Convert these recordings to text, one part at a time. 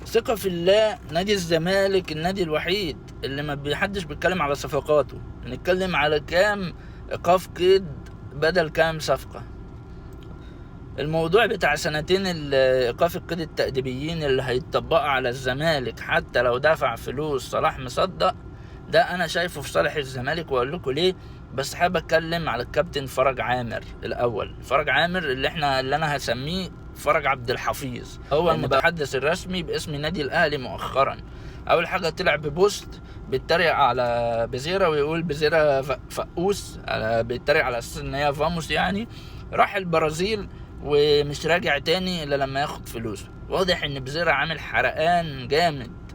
ثقة في الله. نادي الزمالك النادي الوحيد اللي ما بيحدش بيتكلم على صفقاته، نتكلم على كام ايقاف قيد بدل كام صفقة. الموضوع بتاع سنتين ايقاف القيد التأديبيين اللي هيتطبقوا على الزمالك حتى لو دفع فلوس صلاح مصدق، ده انا شايفه في صالح الزمالك، واقول لكم ليه. بس حابب اتكلم على الكابتن فرج عامر الاول. فرج عامر اللي انا هسميه فرج عبد الحفيظ، هو المتحدث الرسمي باسم نادي الاهلي مؤخرا. اول حاجه طلع ببوست بيتريق على بزيرة ويقول بزيرة فقوس، بيتريق على اساس ان هي فاموس يعني. راح البرازيل ومش راجع تاني الا لما ياخد فلوسه. واضح ان بزيرة عامل حرقان جامد،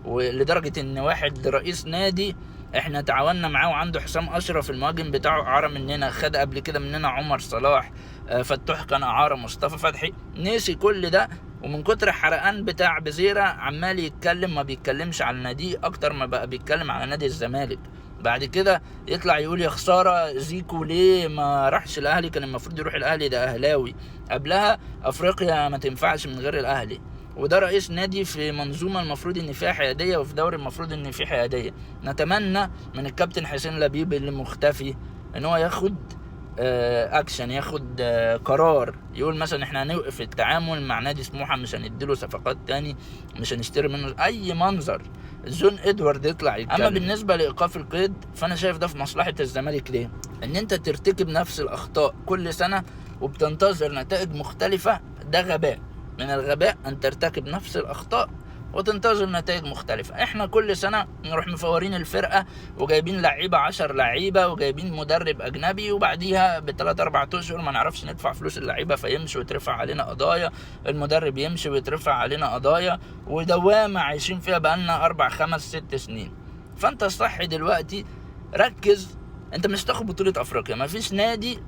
ولدرجة ان واحد رئيس نادي احنا تعاوننا معاه وعنده حسام اشرف المهاجم بتاعه اعاره مننا، خد قبل كده مننا عمر صلاح، فتوح كان اعاره، مصطفى فتحي، نسي كل ده. ومن كتر الحرقان بتاع بزيرة عمال يتكلم، ما بيتكلمش على النادي اكتر ما بقى بيتكلم على نادي الزمالك. بعد كده يطلع يقول يا خساره زيكو ليه ما راحش الاهلي، كان المفروض يروح الاهلي، ده اهلاوي. قبلها افريقيا ما تنفعش من غير الاهلي، وده رئيس نادي في منظومه المفروض ان فيها حياديه، وفي دوري المفروض ان فيه حياديه. نتمنى من الكابتن حسين لبيب اللي مختفي ان هو ياخد اكشن، ياخد قرار، يقول مثلا احنا هنوقف التعامل مع نادي سموحه، مش هنديله صفقات تاني، مش هنشتري منه اي منظر. جون ادوارد يطلع يتكلم. اما بالنسبه لايقاف القيد فانا شايف ده في مصلحه الزمالك. ليه؟ ان انت ترتكب نفس الاخطاء كل سنه وبتنتظر نتائج مختلفه، ده غباء. من الغباء ان ترتكب نفس الاخطاء وتنتظر نتائج مختلفة. احنا كل سنة نروح مفورين الفرقة وجايبين لعيبة 10 لعيبة وجايبين مدرب اجنبي، وبعديها ب3-4 اشهر ما نعرفش ندفع فلوس اللعيبة فيمشي ويترفع علينا قضايا، المدرب يمشي ويترفع علينا قضايا، ودوامة عايشين فيها بقالنا 4-5-6 سنين. فانت الصح دلوقتي ركز، انت مش تاخد بطولة افريقيا. ما فيش نادي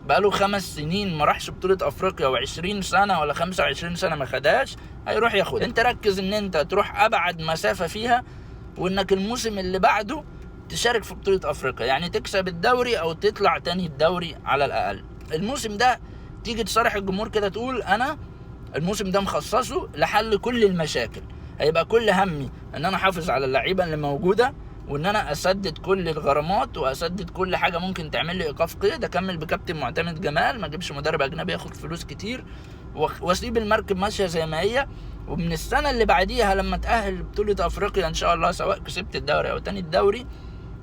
بقاله 5 سنين ما راحش بطولة افريقيا، و20 سنة ولا 25 سنة ما خدهاش، هيروح ياخد. انت ركز ان انت تروح ابعد مسافة فيها، وانك الموسم اللي بعده تشارك في بطولة افريقيا، يعني تكسب الدوري او تطلع تاني الدوري على الاقل. الموسم ده تيجي تصارح الجمهور كده تقول انا الموسم ده مخصصه لحل كل المشاكل، هيبقى كل همي ان انا احافظ على اللعيبة اللي موجودة، وان انا اسدد كل الغرامات واسدد كل حاجه ممكن تعمل لي ايقاف قيد، اكمل بكابتن معتمد جمال، ما اجيبش مدرب اجنبي ياخد فلوس كتير، واسيب المركب ماشيه زي ما هي. ومن السنه اللي بعديها لما تاهل بطوله افريقيا ان شاء الله، سواء كسبت الدوري او تاني الدوري،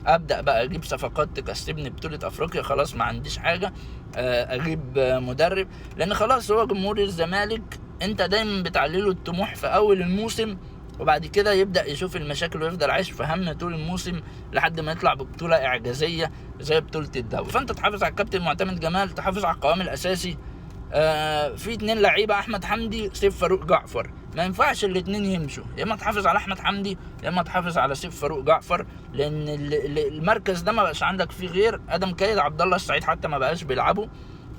ابدا بقى اجيب صفقات تكسبني بطوله افريقيا. خلاص ما عنديش حاجه، اجيب مدرب، لان خلاص هو جمهور الزمالك انت دايما بتعليله الطموح في اول الموسم، وبعد كده يبدأ يشوف المشاكل ويفضل عايش في هم طول الموسم لحد ما يطلع ببطولة إعجازية زي بطولة الدوري. فأنت تحافظ على الكابتن معتمد جمال، تحافظ على القوام الأساسي. في 2 لعيبة، أحمد حمدي سيف فاروق جعفر، ما ينفعش الاتنين يمشوا، يا اما تحافظ على أحمد حمدي يا اما تحافظ على سيف فاروق جعفر، لأن المركز ده ما بقاش عندك فيه غير آدم كايد، عبد الله السعيد حتى ما بقاش بيلعبوا،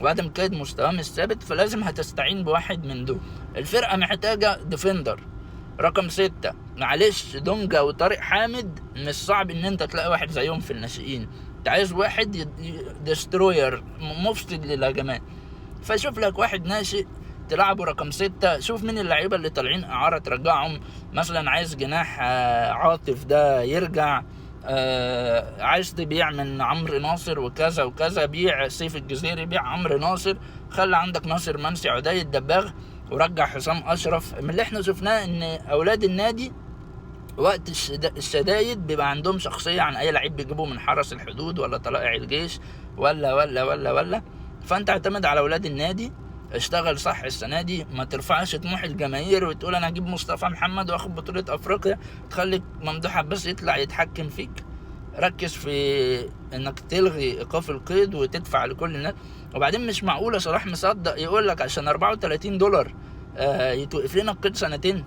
وآدم كايد مستواه مش ثابت، فلازم هتستعين بواحد من دول. الفرقة محتاجة ديفندر رقم 6، معلش دونجا وطارق حامد مش صعب ان انت تلاقي واحد زيهم في الناشئين، انت عايز واحد ديستروير مفسد للهجمات، فشوف لك واحد ناشئ تلعبه رقم 6. شوف مين اللعيبه اللي طالعين اعاره ترجعهم، مثلا عايز جناح عاطف ده يرجع، عايز تبيع من عمرو ناصر وكذا وكذا، بيع سيف الجزيري، بيع عمرو ناصر، خلي عندك ناصر منسي، عدي الدباغ، ورجع حسام اشرف. من اللي احنا شفناه ان اولاد النادي وقت الشدايد بيبقى عندهم شخصيه عن اي لعيب بيجيبه من حرس الحدود ولا طلائع الجيش ولا ولا ولا ولا. فانت اعتمد على اولاد النادي، اشتغل صح السنه دي، ما ترفعش طموح الجماهير وتقول انا اجيب مصطفى محمد واخد بطوله افريقيا، تخلي ممدوح عباس يطلع يتحكم فيك. ركز في انك تلغي ايقاف القيد وتدفع لكل الناس. وبعدين مش معقوله صلاح مصدق يقول لك عشان $34 يتوقف لنا القيد 2 سنين.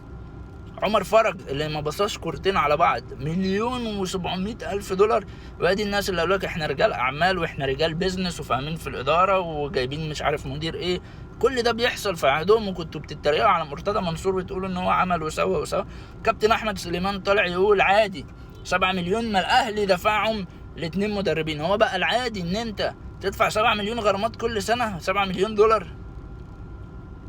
عمر فرج اللي ما بصاش كورتين على بعض $1,700,000، وادي الناس اللي قالوا لك احنا رجال اعمال واحنا رجال بيزنس وفاهمين في الاداره وجايبين مش عارف مدير ايه، كل ده بيحصل في عهدهم، وكنتوا بتتريقوا على مرتضى منصور وتقولوا ان هو عمل وسوى. كابتن احمد سليمان طالع يقول عادي 7 مليون ما الاهلي دفعهم ل2 مدربين، هو بقى العادي ان انت تدفع 7 مليون غرامات كل سنه، $7 مليون؟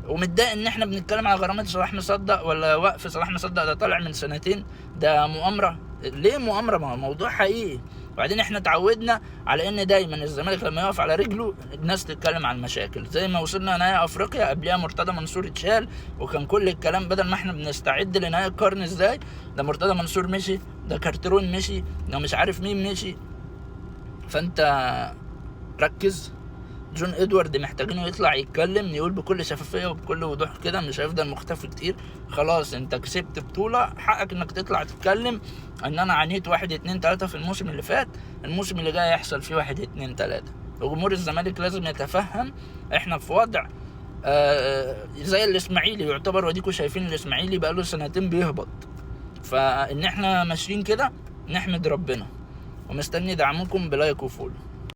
ومتضايق ان احنا بنتكلم على غرامات صلاح مصدق ولا وقف صلاح مصدق. ده طالع من سنتين، ده مؤامره. ليه مؤامره؟ ما هو موضوع حقيقي. وبعدين احنا اتعودنا على ان دايما الزمالك لما يقف على رجله الناس تتكلم عن المشاكل. زي ما وصلنا نهائي افريقيا قبلها مرتضى منصور اتشال، وكان كل الكلام بدل ما احنا بنستعد لنهائي القرن ازاي، ده مرتضى منصور مشي، ده كارترون مشي، ده مش عارف مين مشي. فانت ركز. جون ادوارد محتاجينه يطلع يتكلم، يقول بكل شفافيه وبكل وضوح كده، مش هيفضل مختفي كتير. خلاص انت كسبت بطوله، حقك انك تطلع تتكلم ان انا عانيت 1 2 3 في الموسم اللي فات، الموسم اللي جاي يحصل فيه 1 2 3. وجمهور الزمالك لازم يتفهم احنا في وضع زي الاسماعيلي يعتبر، وديكوا شايفين الاسماعيلي بقاله سنتين بيهبط. فان احنا ماشيين كده نحمد ربنا، ومستني دعمكم بلايك وفولو.